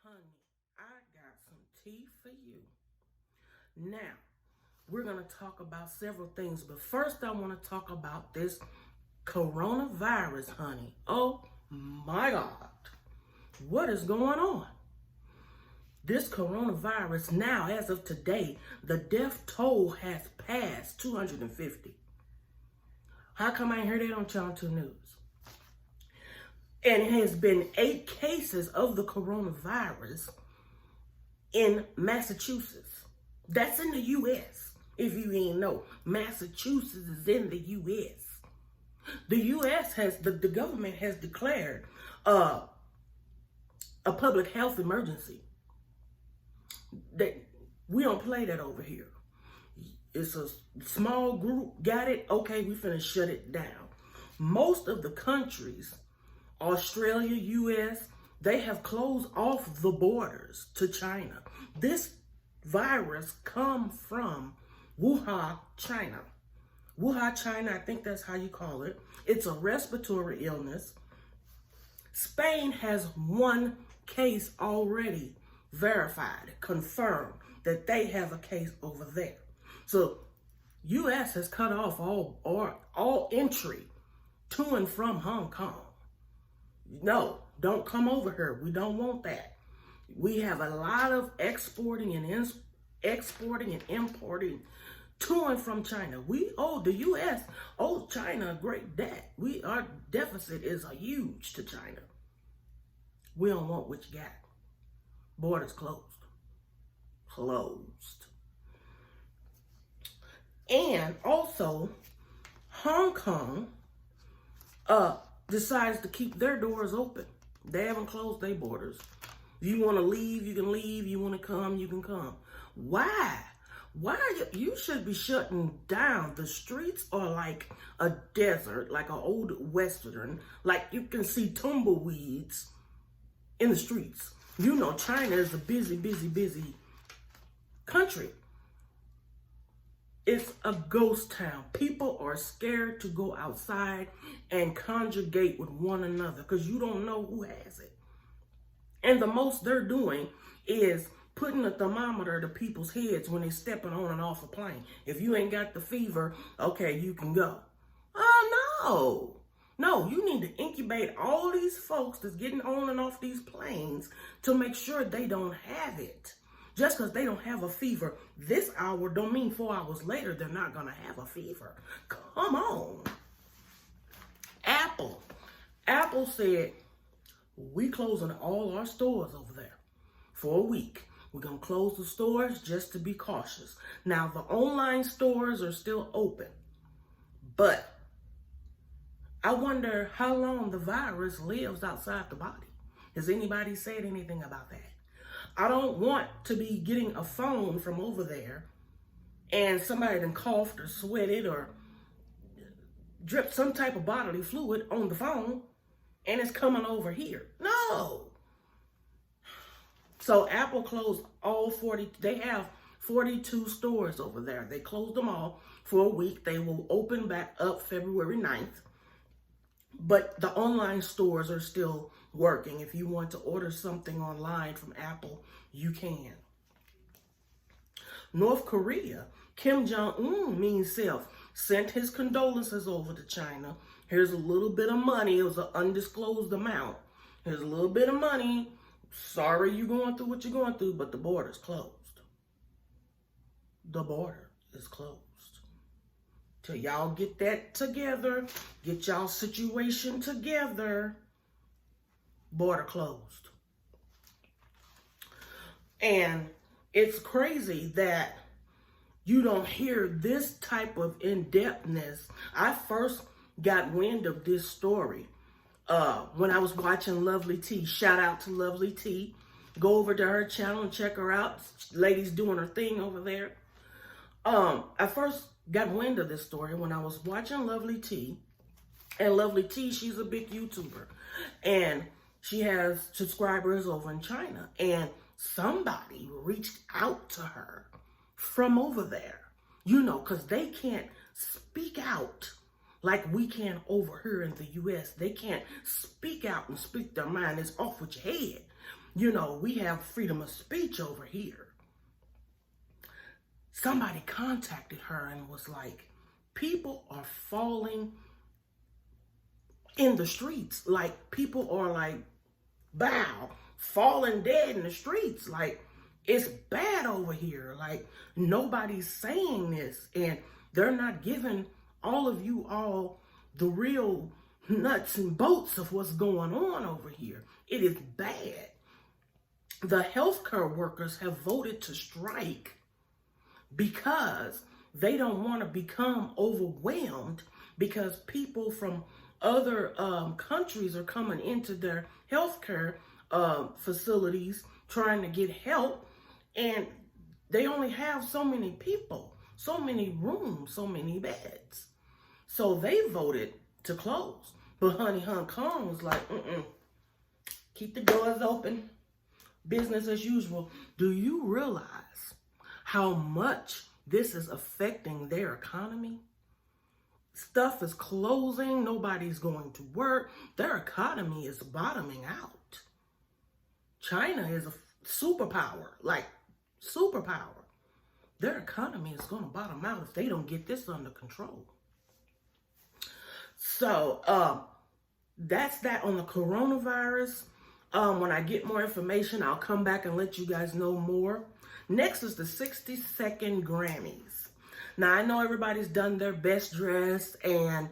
Honey, I got some tea for you. Now, we're going to talk about several things, but first I want to talk about this coronavirus, honey. Oh my God. What is going on? This coronavirus now, as of today, the death toll has passed 250. How come I ain't heard that on Channel 2 News? And it has been 8 cases of the coronavirus in Massachusetts. That's in the U.S. If you ain't know, Massachusetts is in the U.S. The U.S. has, the government has declared a public health emergency. That we don't play that over here. It's a small group, got it, okay, we finna shut it down. Most of the countries, Australia, U.S., they have closed off the borders to China. This virus comes from Wuhan, China. Wuhan, China, I think that's how you call it. It's a respiratory illness. Spain has 1 case already verified, confirmed that they have a case over there. So U.S. has cut off all entry to and from Hong Kong. No, don't come over here. We don't want that. We have a lot of exporting and importing to and from China. We owe the U.S. owes China a great debt. Our deficit is huge to China. We don't want what you got. Borders closed. Closed. And also, Hong Kong decides to keep their doors open. They haven't closed their borders. You want to leave, you can leave. You want to come, you can come. Why? Why are you should be shutting down. The streets are like a desert, like an old western. Like you can see tumbleweeds in the streets. You know, China is a busy country. It's a ghost town. People are scared to go outside and conjugate with one another because you don't know who has it. And the most they're doing is putting a thermometer to people's heads when they're stepping on and off a plane. If you ain't got the fever, okay, you can go. Oh, no. No, you need to incubate all these folks that's getting on and off these planes to make sure they don't have it. Just because they don't have a fever this hour don't mean 4 hours later they're not going to have a fever. Come on. Apple said, we closing all our stores over there for a week. We're going to close the stores just to be cautious. Now, the online stores are still open, but I wonder how long the virus lives outside the body. Has anybody said anything about that? I don't want to be getting a phone from over there and somebody done coughed or sweated or dripped some type of bodily fluid on the phone and it's coming over here. No. So Apple closed all 40, they have 42 stores over there. They closed them all for a week. They will open back up February 9th. But the online stores are still working. If you want to order something online from Apple, you can. North Korea, Kim Jong-un, mean self, sent his condolences over to China. Here's a little bit of money. It was an undisclosed amount. Here's a little bit of money. Sorry you're going through what you're going through, but the border's closed. The border is closed. Till y'all get that together, get y'all situation together, border closed. And it's crazy that you don't hear this type of in-depthness. I first got wind of this story when I was watching Lovely T. Shout out to Lovely T. Go over to her channel and check her out. Lady's doing her thing over there. I first got wind of this story when I was watching Lovely T. And Lovely T, she's a big YouTuber. And she has subscribers over in China. And somebody reached out to her from over there. You know, because they can't speak out like we can over here in the U.S. They can't speak out and speak their mind. It's off with your head. you know, we have freedom of speech over here. Somebody contacted her and was like, people are falling in the streets. Like, people are like, bow, falling dead in the streets. Like, it's bad over here. Like, nobody's saying this, and they're not giving all of you all the real nuts and bolts of what's going on over here. It is bad. The healthcare workers have voted to strike because they don't want to become overwhelmed because people from other countries are coming into their healthcare facilities trying to get help, and they only have so many people, so many rooms, so many beds. So they voted to close. But honey, Hong Kong was like, keep the doors open, business as usual. Do you realize how much this is affecting their economy? Stuff is closing. Nobody's going to work. Their economy is bottoming out. China is a superpower, like superpower. Their economy is going to bottom out if they don't get this under control. So that's that on the coronavirus. When I get more information, I'll come back and let you guys know more. Next is the 60-second Grammys. Now, I know everybody's done their best dress and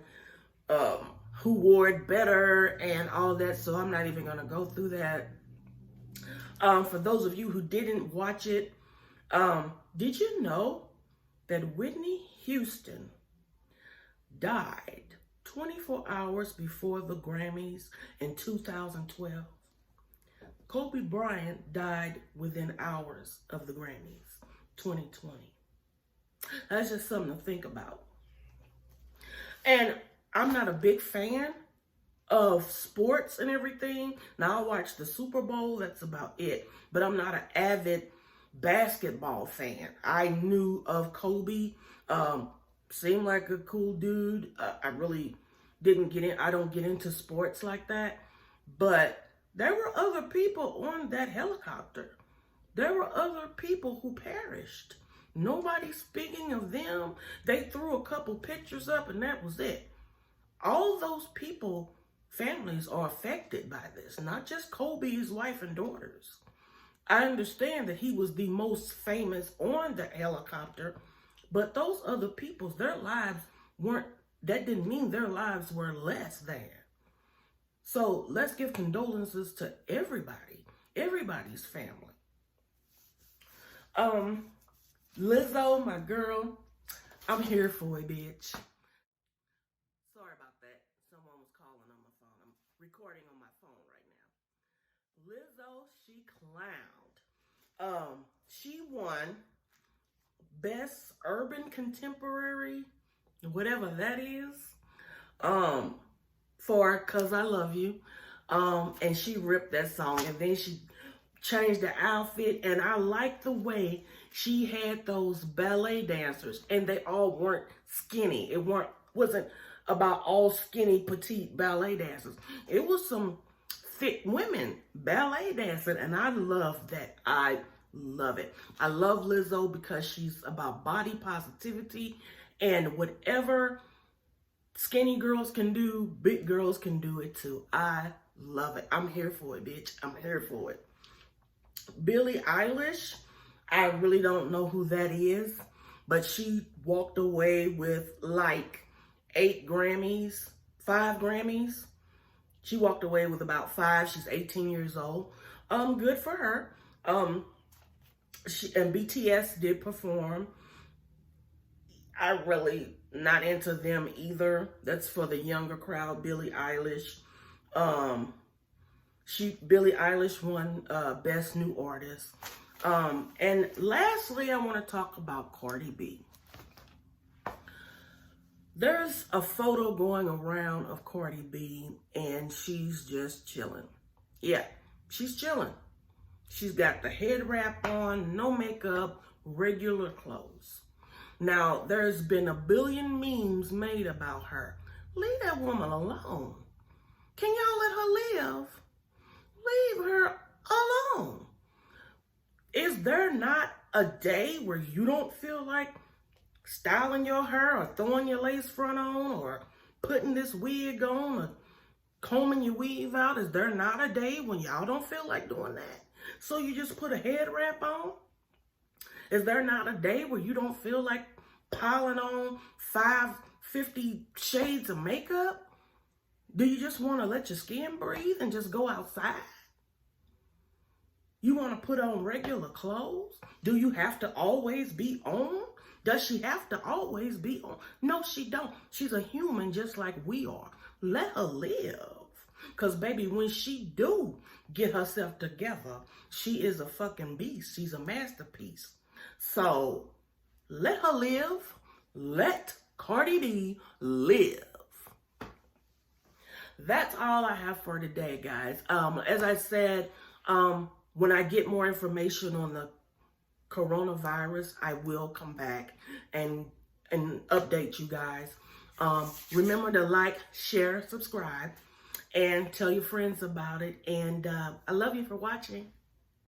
who wore it better and all that, so I'm not even going to go through that. For those of you who didn't watch it, did you know that Whitney Houston died 24 hours before the Grammys in 2012? Kobe Bryant died within hours of the Grammys, 2020. That's just something to think about. And I'm not a big fan of sports and everything. Now, I watch the Super Bowl, that's about it. But I'm not an avid basketball fan. I knew of Kobe, seemed like a cool dude. I really didn't get in. I don't get into sports like that. But there were other people on that helicopter. There were other people who perished. Nobody's speaking of them. They threw a couple pictures up and that was it. All those people, families are affected by this, not just Kobe, his wife and daughters. I understand that he was the most famous on the helicopter, but those other people's, their lives weren't, that didn't mean their lives were less than. So let's give condolences to everybody, everybody's family. Lizzo, my girl, I'm here for it, bitch. Sorry about that. Someone was calling on my phone. I'm recording on my phone right now. Lizzo, she clowned. She won Best Urban Contemporary, whatever that is, for Cause I Love You. And she ripped that song, and then she changed the outfit, and I like the way she had those ballet dancers, and they all weren't skinny. It wasn't about all skinny, petite ballet dancers. It was some thick women ballet dancing, and I love that. I love it. I love Lizzo because she's about body positivity, and whatever skinny girls can do, big girls can do it too. I love it. I'm here for it, bitch. I'm here for it. Billie Eilish, I really don't know who that is, but she walked away with like 5 Grammys. She walked away with about 5. She's 18 years old. Good for her. And BTS did perform. I really not into them either. That's for the younger crowd. Billie Eilish. Billie Eilish won Best New Artist. And lastly, I want to talk about Cardi B. There's a photo going around of Cardi B, and she's just chilling. Yeah, she's chilling. She's got the head wrap on, no makeup, regular clothes. Now, there's been a billion memes made about her. Leave that woman alone. Can y'all let her live? Leave her alone. Is there not a day where you don't feel like styling your hair or throwing your lace front on or putting this wig on or combing your weave out? Is there not a day when y'all don't feel like doing that? So you just put a head wrap on? Is there not a day where you don't feel like piling on 50 shades of makeup? Do you just want to let your skin breathe and just go outside? You want to put on regular clothes? Do you have to always be on? Does she have to always be on? No, she don't. She's a human just like we are. Let her live. Because, baby, when she do get herself together, she is a fucking beast. She's a masterpiece. So, let her live. Let Cardi B live. That's all I have for today, guys. As I said, when I get more information on the coronavirus, I will come back and update you guys. Remember to like, share, subscribe, and tell your friends about it. And I love you for watching.